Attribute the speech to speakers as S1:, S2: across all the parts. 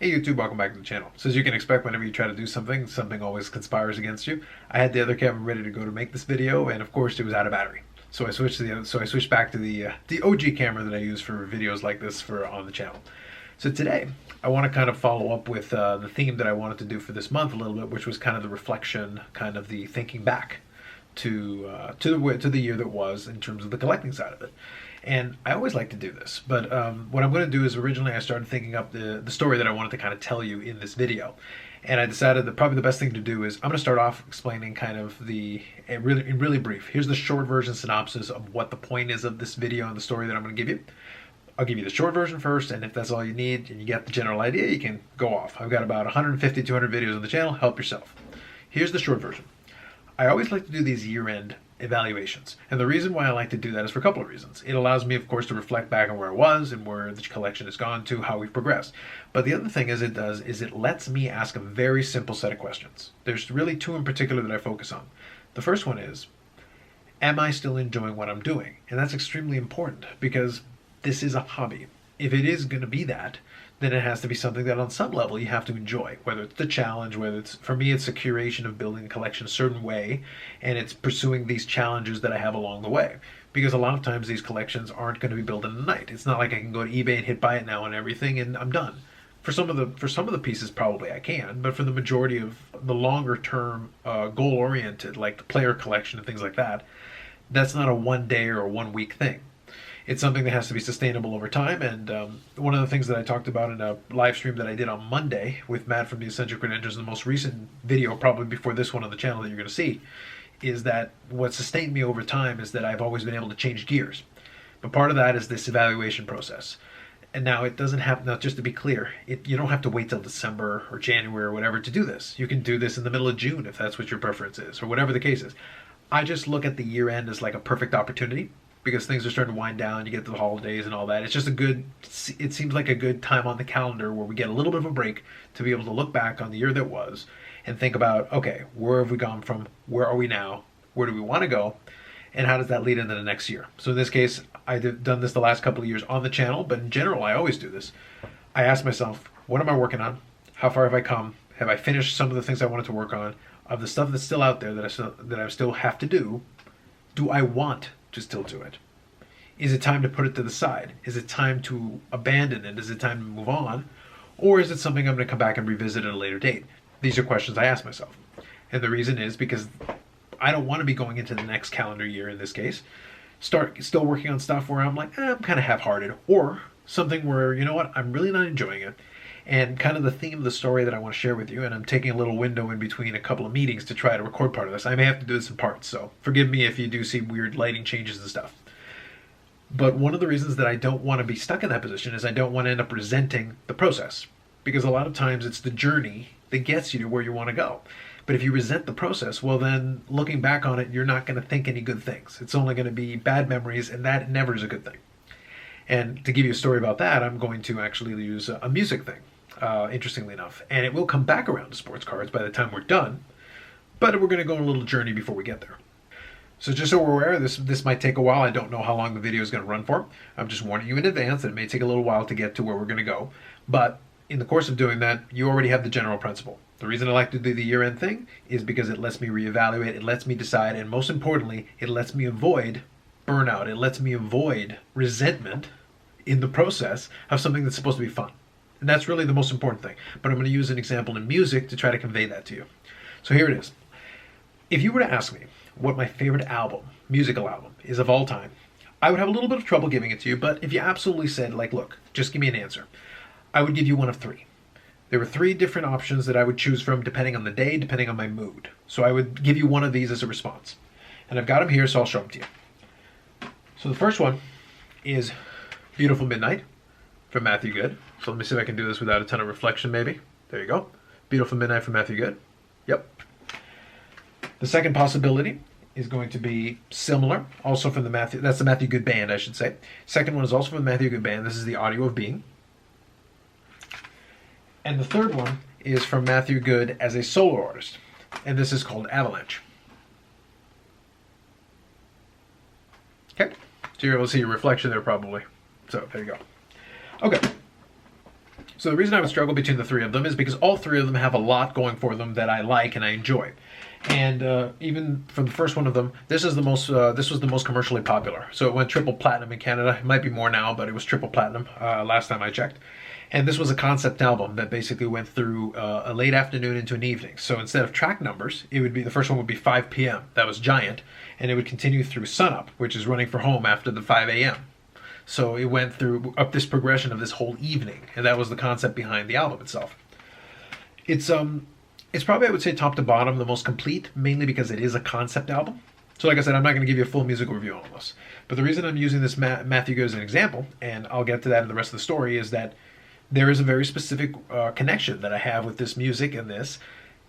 S1: Hey YouTube, welcome back to the channel. So as you can expect, whenever you try to do something, something always conspires against you. I had the other camera ready to go to make this video, and of course it was out of battery. So I switched back to the OG camera that I use for videos like this for on the channel. So today I want to kind of follow up with the theme that I wanted to do for this month a little bit, which was kind of the reflection, kind of the thinking back to the year that was in terms of the collecting side of it. And I always like to do this, but what I'm going to do is originally I started thinking up the story that I wanted to kind of tell you in this video. And I decided that probably the best thing to do is I'm going to start off explaining kind of really brief. Here's the short version synopsis of what the point is of this video and the story that I'm going to give you. I'll give you the short version first, and if that's all you need and you get the general idea, you can go off. I've got about 150, 200 videos on the channel. Help yourself. Here's the short version. I always like to do these year-end evaluations. And the reason why I like to do that is for a couple of reasons. It allows me, of course, to reflect back on where I was and where the collection has gone to, how we've progressed. But the other thing it lets me ask a very simple set of questions. There's really two in particular that I focus on. The first one is, am I still enjoying what I'm doing? And that's extremely important because this is a hobby. If it is going to be that, then it has to be something that on some level you have to enjoy, whether it's the challenge, whether it's, for me, it's a curation of building a collection a certain way, and it's pursuing these challenges that I have along the way. Because a lot of times these collections aren't going to be built in a night. It's not like I can go to eBay and hit buy it now and everything and I'm done. For some of the pieces probably I can, but for the majority of the longer term goal oriented, like the player collection and things like that, that's not a 1 day or a 1 week thing. It's something that has to be sustainable over time, and one of the things that I talked about in a live stream that I did on Monday with Matt from the Essential Credentials, the most recent video, probably before this one on the channel that you're going to see, is that what sustained me over time is that I've always been able to change gears. But part of that is this evaluation process. And now it doesn't have, now just to be clear, you don't have to wait till December or January or whatever to do this. You can do this in the middle of June if that's what your preference is, or whatever the case is. I just look at the year end as like a perfect opportunity, because things are starting to wind down, you get to the holidays and all that. It's just it seems like a good time on the calendar where we get a little bit of a break to be able to look back on the year that was and think about, okay, where have we gone from? Where are we now? Where do we want to go? And how does that lead into the next year? So in this case, I've done this the last couple of years on the channel, but in general, I always do this. I ask myself, what am I working on? How far have I come? Have I finished some of the things I wanted to work on? Of the stuff that's still out there that I still have to do I want to still do it? Is it time to put it to the side? Is it time to abandon it? Is it time to move on? Or is it something I'm going to come back and revisit at a later date? These are questions I ask myself. And the reason is because I don't want to be going into the next calendar year, in this case, still working on stuff where I'm like, I'm kind of half-hearted. Or something where, you know what, I'm really not enjoying it. And kind of the theme of the story that I want to share with you, and I'm taking a little window in between a couple of meetings to try to record part of this. I may have to do this in parts, so forgive me if you do see weird lighting changes and stuff. But one of the reasons that I don't want to be stuck in that position is I don't want to end up resenting the process. Because a lot of times it's the journey that gets you to where you want to go. But if you resent the process, well then, looking back on it, you're not going to think any good things. It's only going to be bad memories, and that never is a good thing. And to give you a story about that, I'm going to actually use a music thing. Interestingly enough, and it will come back around to sports cards by the time we're done, but we're going to go on a little journey before we get there. So just so we're aware, this might take a while. I don't know how long the video is going to run for. I'm just warning you in advance that it may take a little while to get to where we're going to go, but in the course of doing that, you already have the general principle. The reason I like to do the year-end thing is because it lets me reevaluate, it lets me decide, and most importantly, it lets me avoid burnout. It lets me avoid resentment in the process of something that's supposed to be fun. And that's really the most important thing. But I'm going to use an example in music to try to convey that to you. So here it is. If you were to ask me what my favorite musical album, is of all time, I would have a little bit of trouble giving it to you, but if you absolutely said, like, look, just give me an answer, I would give you one of three. There were three different options that I would choose from depending on the day, depending on my mood. So I would give you one of these as a response. And I've got them here, so I'll show them to you. So the first one is Beautiful Midnight from Matthew Good. So let me see if I can do this without a ton of reflection, maybe. There you go. Beautiful Midnight from Matthew Good. Yep. The second possibility is going to be similar, also from that's the Matthew Good Band, I should say. Second one is also from the Matthew Good Band. This is the Audio of Being. And the third one is from Matthew Good as a solo artist. And this is called Avalanche. Okay. So you're able to see your reflection there probably. So there you go. Okay. So the reason I would struggle between the three of them is because all three of them have a lot going for them that I like and I enjoy. And even from the first one of them, this was the most commercially popular. So it went triple platinum in Canada. It might be more now, but it was triple platinum last time I checked. And this was a concept album that basically went through a late afternoon into an evening. So instead of track numbers, it would be, the first one would be 5 p.m. That was Giant, and it would continue through Sunup, which is running for home after the 5 a.m. So it went through up this progression of this whole evening, and that was the concept behind the album itself. It's probably, I would say, top to bottom, the most complete, mainly because it is a concept album. So like I said, I'm not going to give you a full musical review on this. But the reason I'm using this Matthew Good as an example, and I'll get to that in the rest of the story, is that there is a very specific connection that I have with this music and this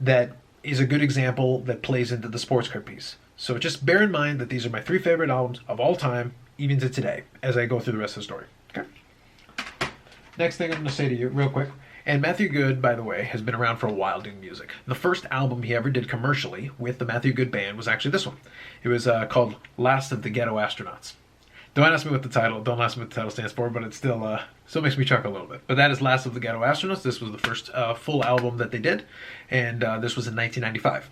S1: that is a good example that plays into the sports car piece. So just bear in mind that these are my three favorite albums of all time, even to today, as I go through the rest of the story. Okay. Next thing I'm going to say to you real quick, and Matthew Good, by the way, has been around for a while doing music. The first album he ever did commercially with the Matthew Good Band was actually this one. It was called Last of the Ghetto Astronauts. Don't ask me what the title stands for, but it still makes me chuckle a little bit. But that is Last of the Ghetto Astronauts. This was the first full album that they did, and this was in 1995.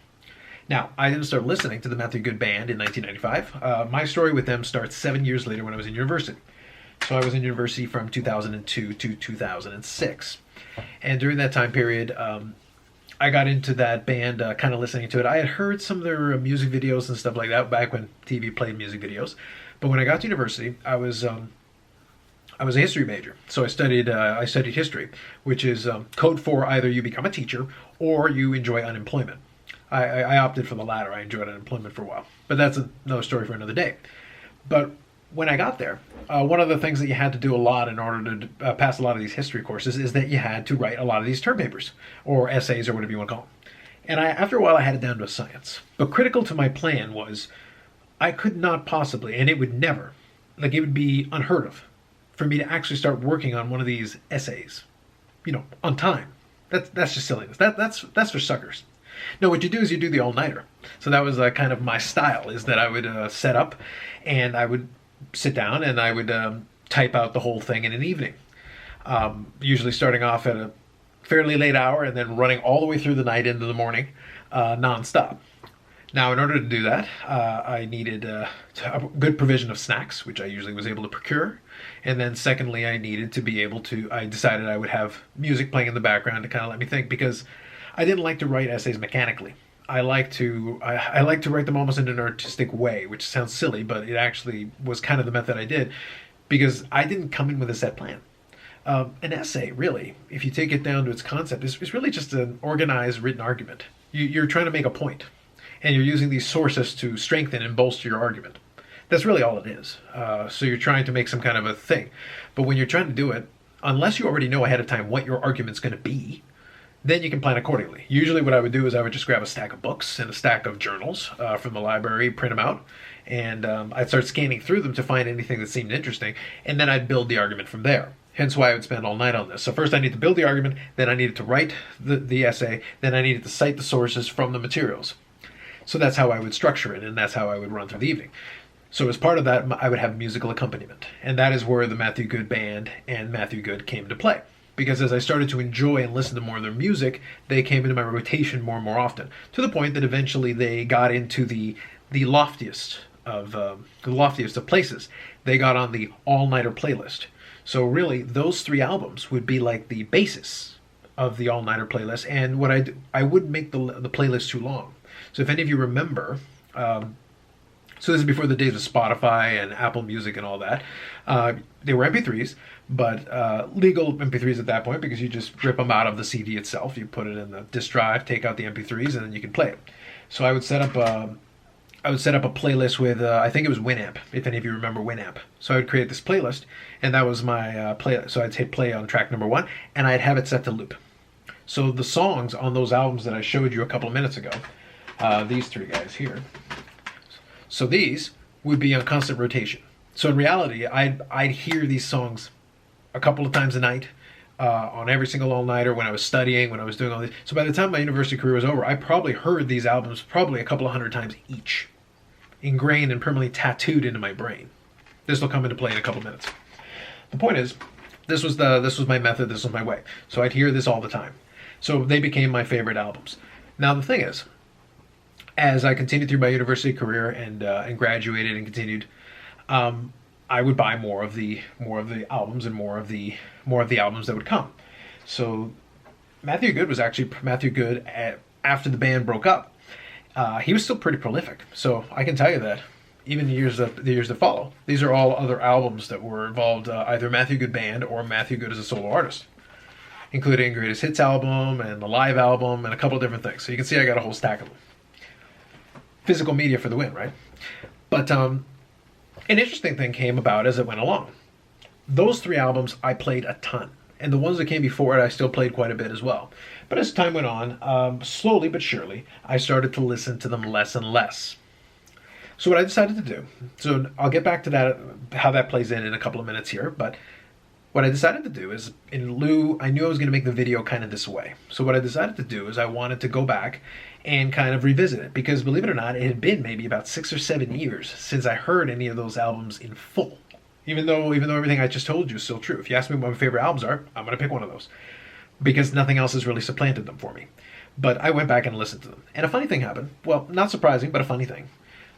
S1: Now, I didn't start listening to the Matthew Good Band in 1995. My story with them starts 7 years later when I was in university. So I was in university from 2002 to 2006. And during that time period, I got into that band, kind of listening to it. I had heard some of their music videos and stuff like that back when TV played music videos. But when I got to university, I was a history major. So I studied history, which is code for either you become a teacher or you enjoy unemployment. I opted for the latter. I enjoyed unemployment for a while. But that's another story for another day. But when I got there, one of the things that you had to do a lot in order to pass a lot of these history courses is that you had to write a lot of these term papers, or essays, or whatever you want to call them. And after a while, I had it down to a science. But critical to my plan was I could not possibly, and it would never, it would be unheard of for me to actually start working on one of these essays, on time. That's just silliness. That's for suckers. No, what you do is you do the all-nighter. So that was kind of my style, is that I would set up and I would sit down and I would type out the whole thing in an evening. Usually starting off at a fairly late hour and then running all the way through the night into the morning, nonstop. Now, in order to do that, I needed a good provision of snacks, which I usually was able to procure. And then secondly, I needed to be able to, I decided I would have music playing in the background to kind of let me think, because I didn't like to write essays mechanically. I like to write them almost in an artistic way, which sounds silly, but it actually was kind of the method I did, because I didn't come in with a set plan. An essay, really, if you take it down to its concept, is really just an organized written argument. You're trying to make a point, and you're using these sources to strengthen and bolster your argument. That's really all it is. So you're trying to make some kind of a thing. But when you're trying to do it, unless you already know ahead of time what your argument's going to be, then you can plan accordingly. Usually what I would do is I would just grab a stack of books and a stack of journals from the library, print them out, and I'd start scanning through them to find anything that seemed interesting, and then I'd build the argument from there. Hence why I would spend all night on this. So first I need to build the argument, then I needed to write the essay, then I needed to cite the sources from the materials. So that's how I would structure it, and that's how I would run through the evening. So as part of that, I would have musical accompaniment, and that is where the Matthew Good Band and Matthew Good came to play. Because as I started to enjoy and listen to more of their music, they came into my rotation more and more often, to the point that eventually they got into the loftiest of places. They got on the all-nighter playlist. So really, those three albums would be like the basis of the all-nighter playlist. And what I wouldn't make the playlist too long. So if any of you remember, so this is before the days of Spotify and Apple Music and all that. They were MP3s, but legal MP3s at that point, because you just rip them out of the CD itself. You put it in the disk drive, take out the MP3s, and then you can play it. So I would set up a playlist with, I think it was Winamp, if any of you remember Winamp. So I would create this playlist, and that was my playlist. So I'd hit play on track number 1, and I'd have it set to loop. So the songs on those albums that I showed you a couple of minutes ago, these three guys here, so these would be on constant rotation. So in reality, I'd hear these songs a couple of times a night, on every single all-nighter, when I was studying, when I was doing all this. So by the time my university career was over, I probably heard these albums probably a couple of hundred times each, ingrained and permanently tattooed into my brain. This will come into play in a couple of minutes. The point is, This was my method. This was my way. So I'd hear this all the time. So they became my favorite albums. Now the thing is, as I continued through my university career and graduated and continued, I would buy more of the albums and more of the albums that would come. So Matthew Good was actually Matthew Good after the band broke up. He was still pretty prolific. So I can tell you that even the years that follow, these are all other albums that were involved either Matthew Good band or Matthew Good as a solo artist, including Greatest Hits album and the live album and a couple of different things. So you can see I got a whole stack of them. Physical media for the win, right? But an interesting thing came about as it went along. Those 3 albums I played a ton. And the ones that came before it, I still played quite a bit as well. But as time went on, slowly but surely, I started to listen to them less and less. So what I decided to do, so I'll get back to that, how that plays in a couple of minutes here, but what I decided to do is, I knew I was going to make the video kind of this way. So what I decided to do is I wanted to go back and kind of revisit it, because believe it or not, it had been maybe about 6 or 7 years since I heard any of those albums in full. Even though everything I just told you is still true. If you ask me what my favorite albums are, I'm going to pick one of those, because nothing else has really supplanted them for me. But I went back and listened to them. And a funny thing happened. Well, not surprising, but a funny thing.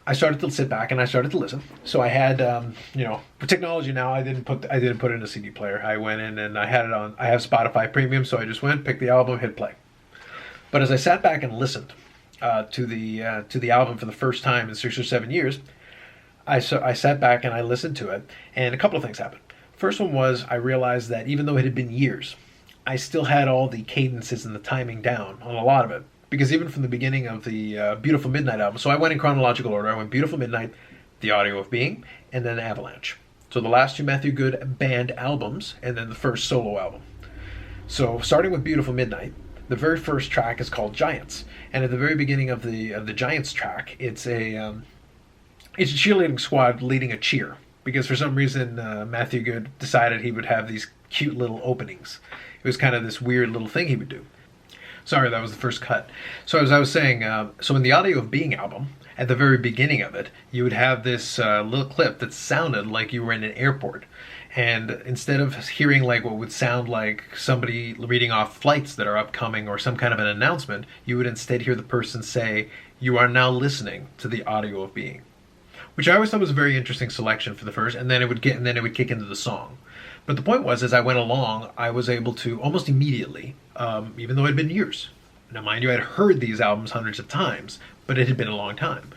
S1: I started to sit back and I started to listen. So I had, for technology now, I didn't put it in a CD player. I went in and I had it on. I have Spotify Premium, so I just went, picked the album, hit play. But as I sat back and listened to the album for the first time in 6 or 7 years, I sat back and I listened to it, and a couple of things happened. First one was I realized that even though it had been years, I still had all the cadences and the timing down on a lot of it. Because even from the beginning of the Beautiful Midnight album, so I went in chronological order. I went Beautiful Midnight, The Audio of Being, and then Avalanche. So the last 2 Matthew Good band albums, and then the first solo album. So starting with Beautiful Midnight, the very first track is called Giants. And at the very beginning of the Giants track, it's a cheerleading squad leading a cheer. Because for some reason, Matthew Good decided he would have these cute little openings. It was kind of this weird little thing he would do. Sorry, that was the first cut. So as I was saying, so in the Audio of Being album, at the very beginning of it, you would have this little clip that sounded like you were in an airport. And instead of hearing like what would sound like somebody reading off flights that are upcoming or some kind of an announcement, you would instead hear the person say, "You are now listening to the Audio of Being," which I always thought was a very interesting selection for the first, and then it would kick into the song. But the point was, as I went along, I was able to almost immediately, even though it had been years. Now, mind you, I'd heard these albums hundreds of times, but it had been a long time.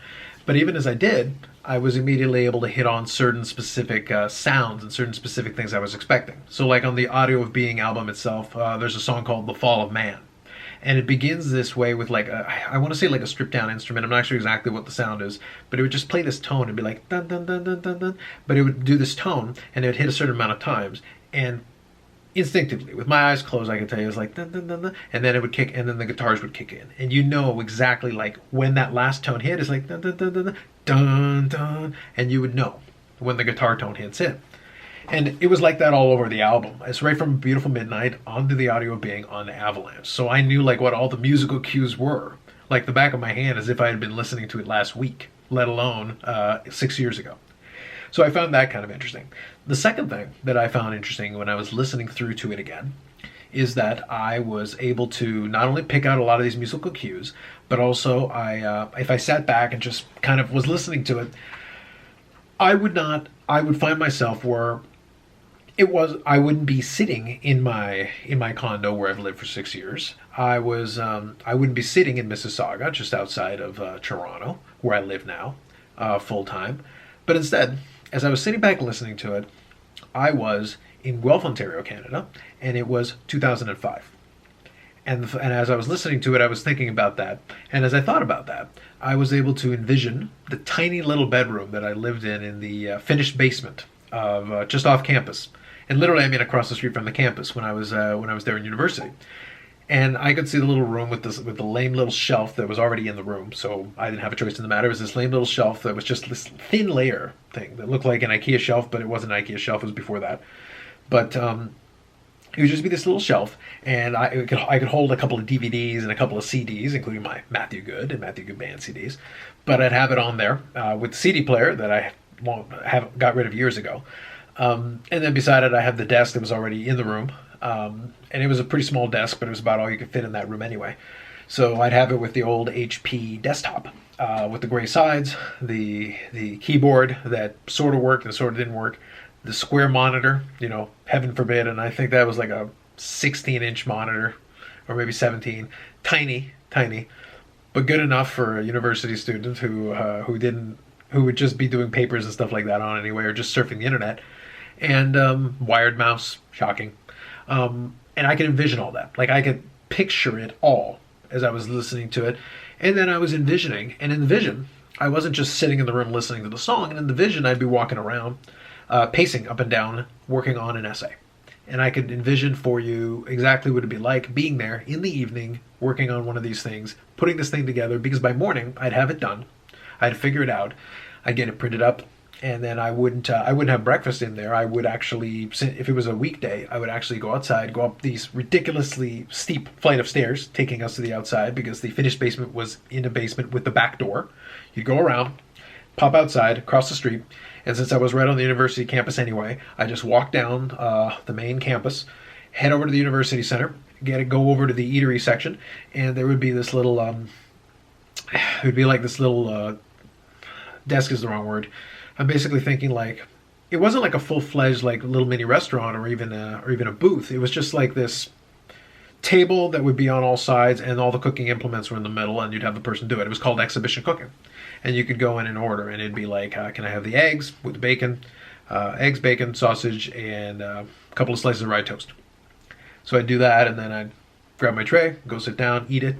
S1: But even as I did, I was immediately able to hit on certain specific sounds and certain specific things I was expecting. So like on the Audio of Being album itself, there's a song called The Fall of Man. And it begins this way with like I want to say like a stripped down instrument. I'm not sure exactly what the sound is, but it would just play this tone and be like dun dun dun dun dun dun. But it would do this tone and it would hit a certain amount of times, and instinctively, with my eyes closed, I could tell you it was like dun dun dun dun, and then it would kick, and then the guitars would kick in, and you know exactly like when that last tone hit is like dun dun dun dun dun dun, and you would know when the guitar tone hits in. And it was like that all over the album. It's right from Beautiful Midnight onto the Audio of Being on Avalanche. So I knew like what all the musical cues were, like the back of my hand, as if I had been listening to it last week, let alone 6 years ago. So I found that kind of interesting. The second thing that I found interesting when I was listening through to it again is that I was able to not only pick out a lot of these musical cues, but also if I sat back and just kind of was listening to it, I would find myself where I wouldn't be sitting in my condo where I've lived for 6 years. I wouldn't be sitting in Mississauga, just outside of Toronto, where I live now, full time. But instead, as I was sitting back listening to it, I was in Guelph, Ontario, Canada, and it was 2005. And as I was listening to it, I was thinking about that. And as I thought about that, I was able to envision the tiny little bedroom that I lived in the finished basement of just off campus. And literally, I mean, across the street from the campus when I was there in university. And I could see the little room with the lame little shelf that was already in the room, so I didn't have a choice in the matter. It was this lame little shelf that was just this thin layer thing that looked like an IKEA shelf, but it wasn't an IKEA shelf. It was before that. But it would just be this little shelf, and I could hold a couple of DVDs and a couple of CDs, including my Matthew Good and Matthew Good Band CDs. But I'd have it on there with the CD player that I got rid of years ago. And then beside it, I have the desk that was already in the room. And it was a pretty small desk, but it was about all you could fit in that room anyway. So I'd have it with the old HP desktop with the gray sides, the keyboard that sort of worked and sort of didn't work, the square monitor, heaven forbid, and I think that was like a 16-inch monitor or maybe 17, tiny, tiny, but good enough for a university student who would just be doing papers and stuff like that on anyway, or just surfing the internet, and wired mouse, shocking, and I could envision all that, like I could picture it all as I was listening to it, and then I was envisioning, and in the vision, I wasn't just sitting in the room listening to the song, and in the vision, I'd be walking around, pacing up and down, working on an essay. And I could envision for you exactly what it'd be like being there in the evening, working on one of these things, putting this thing together, because by morning, I'd have it done. I'd figure it out. I'd get it printed up, and then I wouldn't have breakfast in there. I would actually, if it was a weekday, I would actually go outside, go up these ridiculously steep flight of stairs, taking us to the outside, because the finished basement was in a basement with the back door. You'd go around, pop outside, across the street, and since I was right on the university campus anyway, I just walked down the main campus, head over to the university center, go over to the eatery section, and there would be this little, it would be like this little, desk is the wrong word. I'm basically thinking like, it wasn't like a full-fledged like little mini restaurant or even a booth. It was just like this table that would be on all sides, and all the cooking implements were in the middle, and you'd have the person do it. It was called exhibition cooking. And you could go in and order, and it'd be like, can I have the eggs with the bacon, eggs, bacon, sausage, and a couple of slices of rye toast. So I'd do that, and then I'd grab my tray, go sit down, eat it,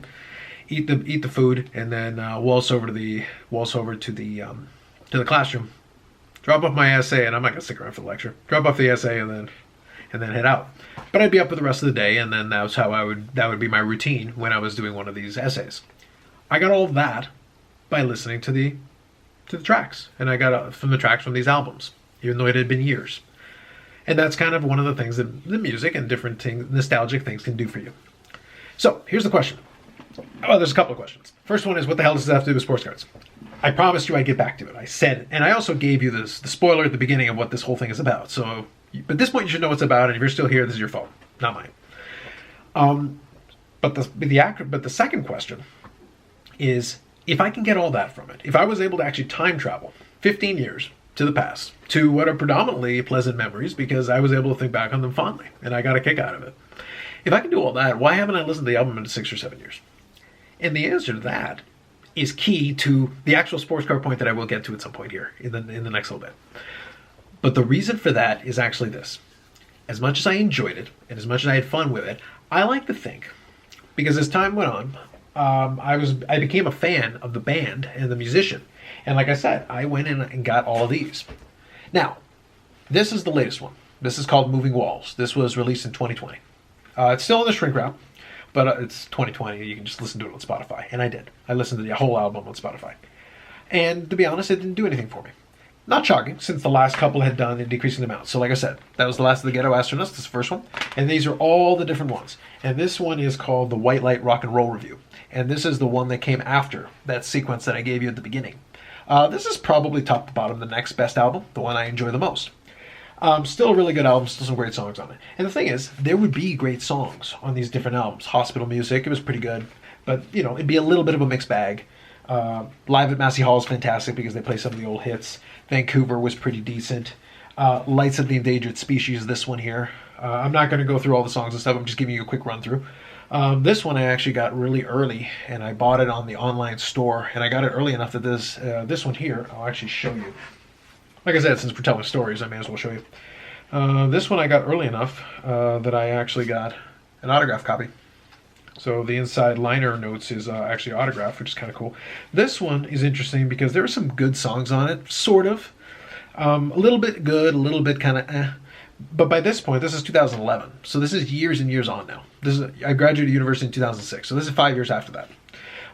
S1: eat the food, and then waltz over to the classroom, drop off my essay, and I'm not gonna stick around for the lecture. Drop off the essay, and then head out. But I'd be up for the rest of the day, and then that would be my routine when I was doing one of these essays. I got all of that by listening to the tracks, and I got from the tracks from these albums, even though it had been years. And that's kind of one of the things that the music and different things, nostalgic things, can do for you. So here's the question. Oh, there's a couple of questions. First one is, what the hell does this have to do with sports cards? I promised you I'd get back to it. I said it, and I also gave you the spoiler at the beginning of what this whole thing is about. So, but at this point, you should know what it's about, and if you're still here, this is your fault, not mine. But the second question is, if I can get all that from it, if I was able to actually time travel 15 years to the past, to what are predominantly pleasant memories, because I was able to think back on them fondly, and I got a kick out of it. If I can do all that, why haven't I listened to the album in 6 or 7 years? And the answer to that is key to the actual sports card point that I will get to at some point here in the next little bit. But the reason for that is actually this. As much as I enjoyed it, and as much as I had fun with it, I like to think, because as time went on, I became a fan of the band and the musician. And like I said, I went in and got all of these. Now, this is the latest one. This is called Moving Walls. This was released in 2020. It's still in the shrink wrap, but it's 2020. You can just listen to it on Spotify. And I did. I listened to the whole album on Spotify. And to be honest, it didn't do anything for me. Not shocking, since the last couple had done in decreasing amount. So like I said, that was the last of the Ghetto Astronauts, this first one. And these are all the different ones. And this one is called the White Light Rock and Roll Review. And this is the one that came after that sequence that I gave you at the beginning. This is probably top to bottom the next best album, the one I enjoy the most. Still a really good album, still some great songs on it. And the thing is, there would be great songs on these different albums. Hospital Music, it was pretty good. But, it'd be a little bit of a mixed bag. Live at Massey Hall is fantastic because they play some of the old hits. Vancouver was pretty decent. Lights of the Endangered Species, this one here. I'm not going to go through all the songs and stuff. I'm just giving you a quick run through. This one I actually got really early, and I bought it on the online store. And I got it early enough that this one here, I'll actually show you. Like I said, since we're telling stories, I may as well show you. This one I got early enough that I actually got an autograph copy. So the inside liner notes is actually autographed, which is kind of cool. This one is interesting because there are some good songs on it, sort of. A little bit good, a little bit kind of eh. But by this point, this is 2011. So this is years and years on now. I graduated university in 2006, so this is 5 years after that.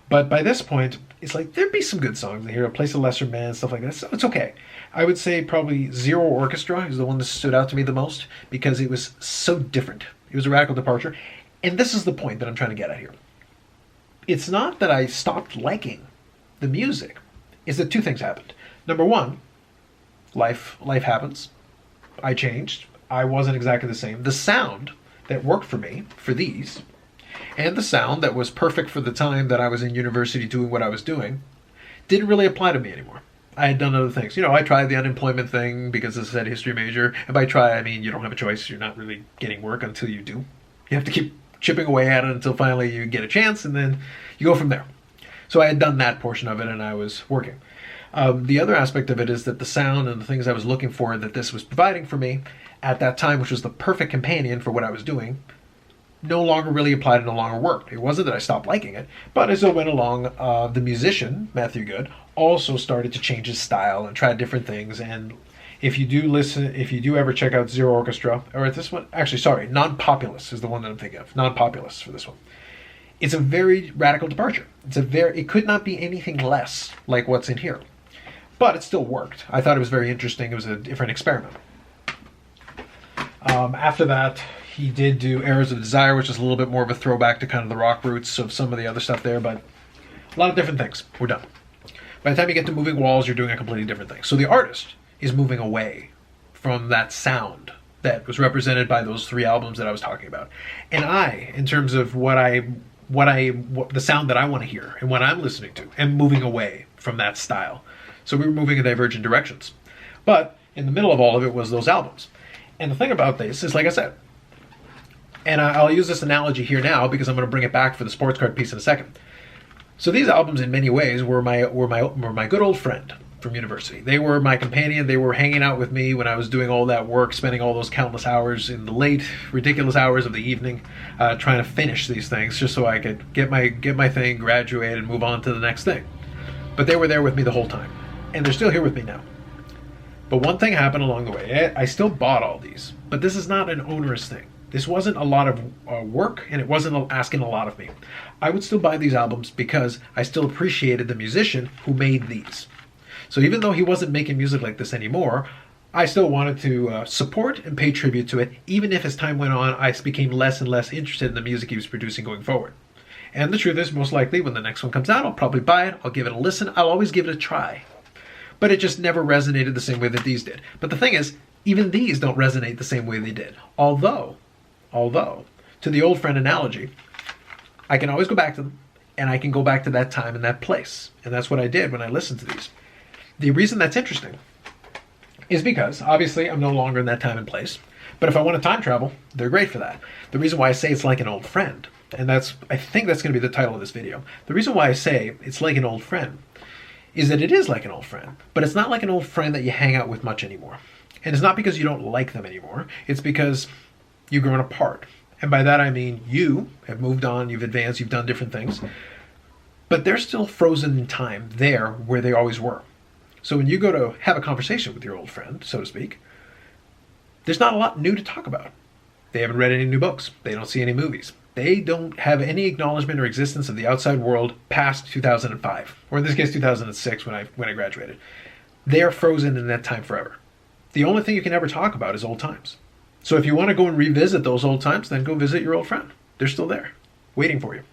S1: But by this point, it's like there'd be some good songs in here, A Place of Lesser Men, stuff like that. So it's okay. I would say probably Zero Orchestra is the one that stood out to me the most because it was so different. It was a radical departure. And this is the point that I'm trying to get at here. It's not that I stopped liking the music. It's that two things happened. Number one, life happens. I changed. I wasn't exactly the same. The sound that worked for me for these, and the sound that was perfect for the time that I was in university doing what I was doing, didn't really apply to me anymore. I had done other things. I tried the unemployment thing because this is a history major. And by try, I mean you don't have a choice. You're not really getting work until you do. You have to keep chipping away at it until finally you get a chance, and then you go from there. So I had done that portion of it, and I was working. The other aspect of it is that the sound and the things I was looking for that this was providing for me at that time, which was the perfect companion for what I was doing, no longer really applied and no longer worked. It wasn't that I stopped liking it, but as it went along, the musician, Matthew Good, also started to change his style and try different things. And if you do ever check out Zero Orchestra, or this one, actually, sorry, Non-Populous is the one that I'm thinking of. Non-Populous for this one. It's a very radical departure. It could not be anything less like what's in here. But it still worked. I thought it was very interesting. It was a different experiment. After that, he did do Arrows of Desire, which is a little bit more of a throwback to kind of the rock roots of some of the other stuff there, but a lot of different things. We're done. By the time you get to Moving Walls, you're doing a completely different thing. So the artist is moving away from that sound that was represented by those 3 albums that I was talking about. And I, in terms of the sound that I want to hear and what I'm listening to, am moving away from that style. So we were moving in divergent directions. But in the middle of all of it was those albums. And the thing about this is, like I said, and I'll use this analogy here now because I'm going to bring it back for the sports card piece in a second. So these albums, in many ways, were my good old friend from university. They were my companion. They were hanging out with me when I was doing all that work, spending all those countless hours in the late, ridiculous hours of the evening, trying to finish these things just so I could get my thing, graduate, and move on to the next thing. But they were there with me the whole time, and they're still here with me now. But one thing happened along the way. I still bought all these, but this is not an onerous thing. This wasn't a lot of work, and it wasn't asking a lot of me. I would still buy these albums because I still appreciated the musician who made these. So even though he wasn't making music like this anymore, I still wanted to support and pay tribute to it, even if as time went on, I became less and less interested in the music he was producing going forward. And the truth is, most likely, when the next one comes out, I'll probably buy it, I'll give it a listen, I'll always give it a try. But it just never resonated the same way that these did. But the thing is, even these don't resonate the same way they did. Although, to the old friend analogy, I can always go back to them, and I can go back to that time and that place. And that's what I did when I listened to these. The reason that's interesting is because, obviously, I'm no longer in that time and place. But if I want to time travel, they're great for that. The reason why I say it's like an old friend, and I think that's going to be the title of this video. The reason why I say it's like an old friend is that it is like an old friend, but it's not like an old friend that you hang out with much anymore. And it's not because you don't like them anymore. It's because you've grown apart. And by that I mean you have moved on, you've advanced, you've done different things. But they're still frozen in time there where they always were. So when you go to have a conversation with your old friend, so to speak, there's not a lot new to talk about. They haven't read any new books. They don't see any movies. They don't have any acknowledgement or existence of the outside world past 2005, or in this case 2006 when I graduated. They are frozen in that time forever. The only thing you can ever talk about is old times. So if you want to go and revisit those old times, then go visit your old friend. They're still there, waiting for you.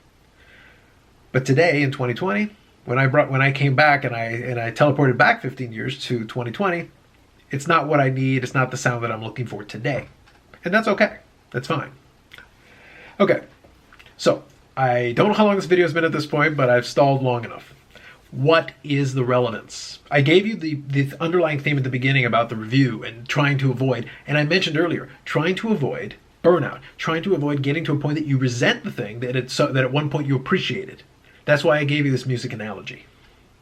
S1: But today in 2020, when I came back and I teleported back 15 years to 2020, it's not what I need. It's not the sound that I'm looking for today, and that's okay. That's fine. Okay, so I don't know how long this video has been at this point, but I've stalled long enough. What is the relevance? I gave you the underlying theme at the beginning about the review and trying to avoid, and I mentioned earlier, trying to avoid burnout, trying to avoid getting to a point that you resent the thing that at one point you appreciated. That's why I gave you this music analogy.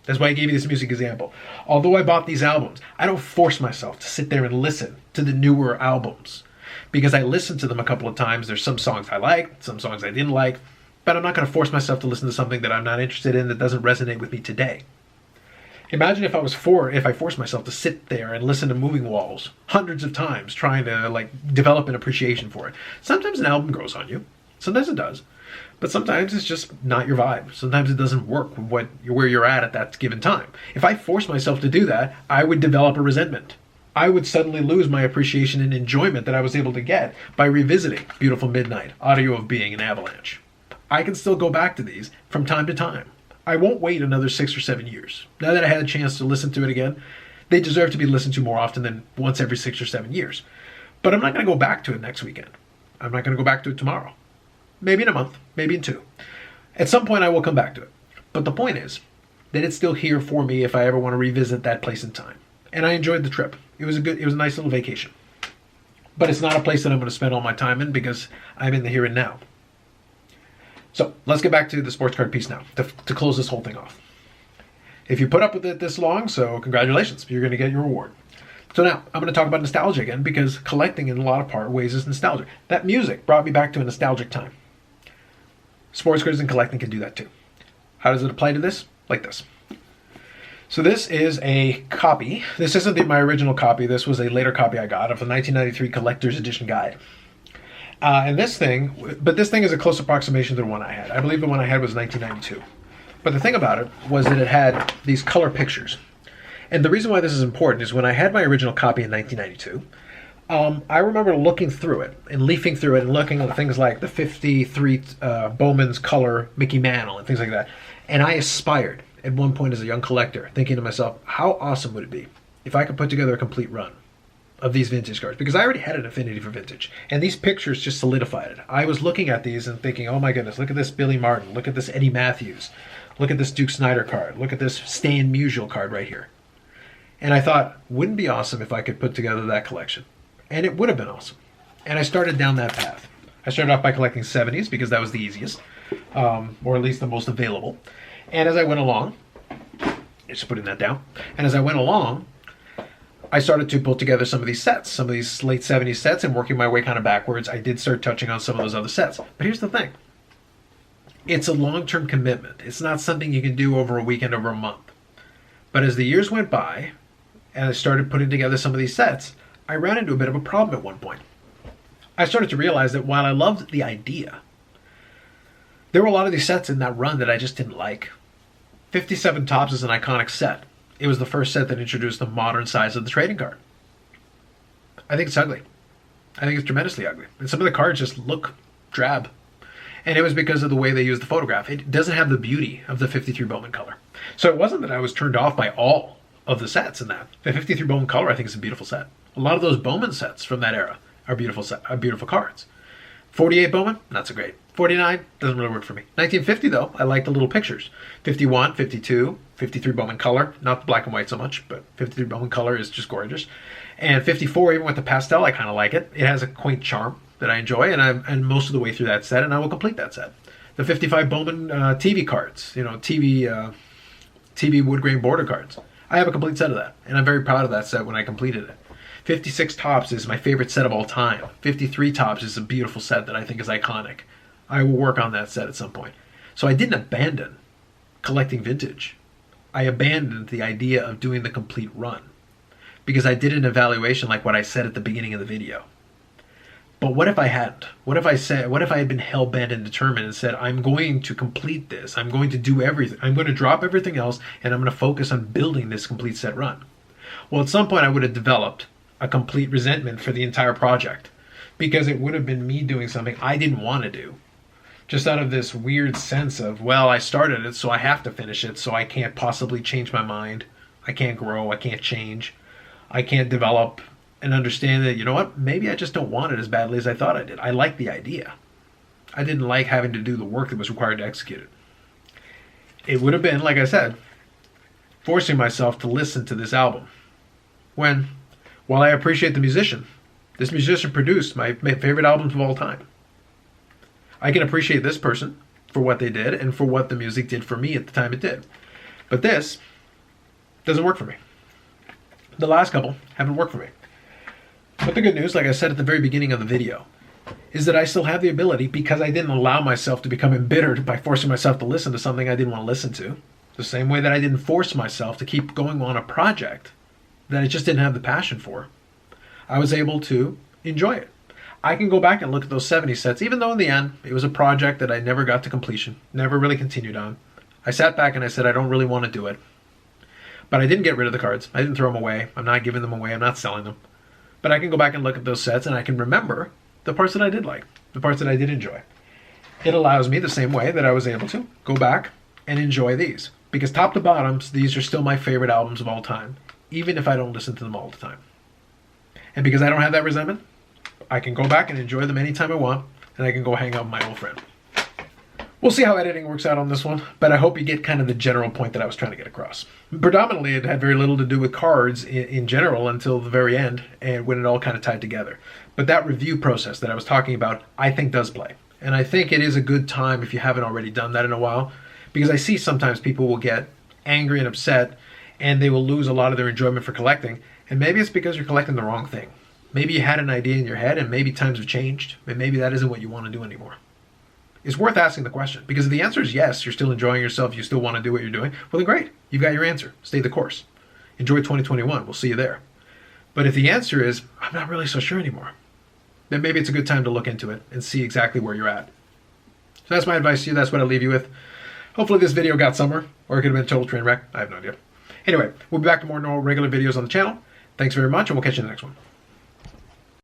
S1: That's why I gave you this music example. Although I bought these albums, I don't force myself to sit there and listen to the newer albums. Because I listened to them a couple of times. There's some songs I liked, some songs I didn't like, but I'm not going to force myself to listen to something that I'm not interested in that doesn't resonate with me today. Imagine if I forced myself to sit there and listen to Moving Walls hundreds of times, trying to develop an appreciation for it. Sometimes an album grows on you. Sometimes it does. But sometimes it's just not your vibe. Sometimes it doesn't work with where you're at that given time. If I forced myself to do that, I would develop a resentment. I would suddenly lose my appreciation and enjoyment that I was able to get by revisiting Beautiful Midnight, Audio of Being, and Avalanche. I can still go back to these from time to time. I won't wait another 6 or 7 years. Now that I had a chance to listen to it again, They deserve to be listened to more often than once every 6 or 7 years. But I'm not going to go back to it next weekend. I'm not going to go back to it tomorrow. Maybe in a month, maybe in 2. At some point I will come back to it. But the point is that it's still here for me if I ever want to revisit that place in time. And I enjoyed the trip. It was a nice little vacation. But it's not a place that I'm going to spend all my time in because I'm in the here and now. So let's get back to the sports card piece now to close this whole thing off. If you put up with it this long, so congratulations, you're going to get your reward. So now I'm going to talk about nostalgia again because collecting in a lot of ways is nostalgia. That music brought me back to a nostalgic time. Sports cards and collecting can do that too. How does it apply to this? Like this. So this is a copy. This isn't my original copy. This was a later copy I got of the 1993 Collector's Edition Guide. And this thing is a close approximation to the one I had. I believe the one I had was 1992. But the thing about it was that it had these color pictures. And the reason why this is important is when I had my original copy in 1992, I remember looking through it and leafing through it and looking at things like the 53 Bowman's Color Mickey Mantle and things like that. And I aspired at one point as a young collector, thinking to myself, how awesome would it be if I could put together a complete run of these vintage cards? Because I already had an affinity for vintage. And these pictures just solidified it. I was looking at these and thinking, oh my goodness, look at this Billy Martin. Look at this Eddie Matthews. Look at this Duke Snider card. Look at this Stan Musial card right here. And I thought, wouldn't it be awesome if I could put together that collection? And it would have been awesome. And I started down that path. I started off by collecting 70s because that was the easiest, or at least the most available. And as I went along, just putting that down, and as I went along, I started to put together some of these sets, some of these late 70s sets, and working my way kind of backwards, I did start touching on some of those other sets. But here's the thing. It's a long-term commitment. It's not something you can do over a weekend, over a month. But as the years went by, and I started putting together some of these sets, I ran into a bit of a problem at one point. I started to realize that while I loved the idea, there were a lot of these sets in that run that I just didn't like. 57 Topps is an iconic set. It was the first set that introduced the modern size of the trading card. I think it's ugly. I think it's tremendously ugly. And some of the cards just look drab. And it was because of the way they used the photograph. It doesn't have the beauty of the 53 Bowman Color. So it wasn't that I was turned off by all of the sets in that. The 53 Bowman Color, I think, is a beautiful set. A lot of those Bowman sets from that era are beautiful cards. 48 Bowman, not so great. 49 doesn't really work for me. 1950 though, I like the little pictures. 51, 52, 53 Bowman Color, not the black and white so much, but 53 Bowman Color is just gorgeous. And 54, even with the pastel, I kind of like it. It has a quaint charm that I enjoy, and I'm most of the way through that set, and I will complete that set. The 55 Bowman TV cards, TV wood grain border cards. I have a complete set of that, and I'm very proud of that set when I completed it. 56 Topps is my favorite set of all time. 53 Topps is a beautiful set that I think is iconic. I will work on that set at some point. So I didn't abandon collecting vintage. I abandoned the idea of doing the complete run because I did an evaluation like what I said at the beginning of the video. But what if I hadn't? What if I had been hell-bent and determined and said, I'm going to complete this. I'm going to do everything. I'm going to drop everything else and I'm going to focus on building this complete set run. Well, at some point I would have developed a complete resentment for the entire project because it would have been me doing something I didn't want to do. Just out of this weird sense of, well, I started it, so I have to finish it, so I can't possibly change my mind. I can't grow. I can't change. I can't develop and understand that, you know what, maybe I just don't want it as badly as I thought I did. I like the idea. I didn't like having to do the work that was required to execute it. It would have been, like I said, forcing myself to listen to this album. When, while I appreciate the musician, this musician produced my favorite albums of all time. I can appreciate this person for what they did and for what the music did for me at the time it did. But this doesn't work for me. The last couple haven't worked for me. But the good news, like I said at the very beginning of the video, is that I still have the ability, because I didn't allow myself to become embittered by forcing myself to listen to something I didn't want to listen to, the same way that I didn't force myself to keep going on a project that I just didn't have the passion for. I was able to enjoy it. I can go back and look at those 70 sets, even though in the end, it was a project that I never got to completion, never really continued on. I sat back and I said, I don't really want to do it. But I didn't get rid of the cards. I didn't throw them away. I'm not giving them away. I'm not selling them. But I can go back and look at those sets and I can remember the parts that I did like, the parts that I did enjoy. It allows me, the same way that I was able to, go back and enjoy these. Because top to bottoms, these are still my favorite albums of all time. even if I don't listen to them all the time. And because I don't have that resentment, I can go back and enjoy them anytime I want, and I can go hang out with my old friend. We'll see how editing works out on this one, but I hope you get kind of the general point that I was trying to get across. Predominantly, it had very little to do with cards in general until the very end, and when it all kind of tied together. But that review process that I was talking about, I think does play. And I think it is a good time if you haven't already done that in a while, because I see sometimes people will get angry and upset, and they will lose a lot of their enjoyment for collecting, and maybe it's because you're collecting the wrong thing. Maybe you had an idea in your head, and maybe times have changed, and maybe that isn't what you want to do anymore. It's worth asking the question, because if the answer is yes, you're still enjoying yourself, you still want to do what you're doing, well then great, you've got your answer. Stay the course. Enjoy 2021, we'll see you there. But if the answer is, I'm not really so sure anymore, then maybe it's a good time to look into it and see exactly where you're at. So that's my advice to you, that's what I'll leave you with. Hopefully this video got somewhere, or it could have been a total train wreck, I have no idea. Anyway, we'll be back to more normal regular videos on the channel. Thanks very much, and we'll catch you in the next one.